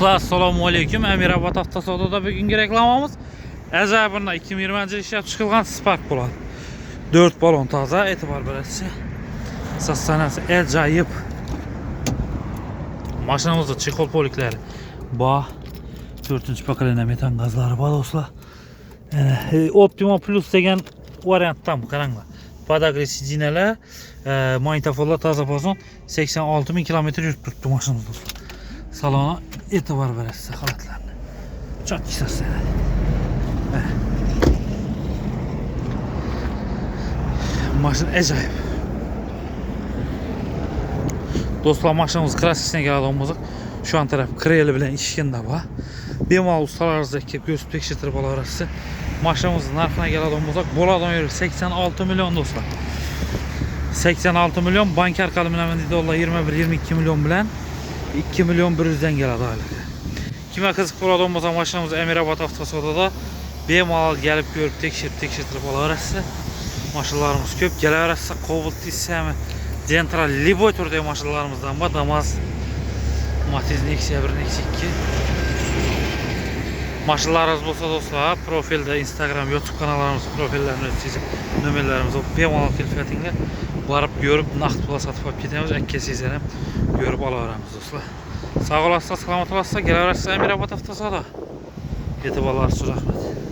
Assalomu alaykum. Amirabad avtosavdoda bugungi reklamamiz ajoyib 2020 ishlab chiqilgan Spark bo'ladi. 4 balon toza, e'tibor berasiz. Sostanasi ajoyib. Mashinamizda chexol poliklari bor. 4-pokoleniya metan gazlari bor do'stlar. Optima Plus degan variantdan qaranglar. Podagri sidinalar, magnitofonlar toza bo'lsin. 86 000 km yurib turibdi mashinamiz do'stlar. Salona e'tibor berasiz holatlarni. Çok güzel. Maşın acayip. Dostlar maşınımız klasikine geldiğim bozuk. Şu an taraf kreli bilen işkinde var. Bemal ustalarınızdaki göz tekşirtirip alarası. Maşınımızın narxına geldiğim bozuk. Boladan yürü 86 milyon dostlar. 86 milyon banker kalımına dolar 21-22 milyon bilen 2 milyon 100'den geldi aylık. Kime kızık buradan olsa maşinamız Amirabad avtosavdoda bemalol gelip görüp tekşirtirip alarası. Maşınlarımız köp geleverse Cobalt isemi Central Liboy türde maşınlarımızdan var. Damaz Matiz Nexia 1 Nexia 2 maşınlarımız olsa dostlar profilde Instagram YouTube kanallarımız profillerine çizip nömerlerimiz bemalol kelfetinle varıp görüp nakt pula satıp alıp gidemiz. Ekki sizlere görüp alarımız dostlar. Sağ olasınız, selamat olasınız. Geleverse Amirabad avtosavdoda. E'tiborlaringiz uchun rahmat.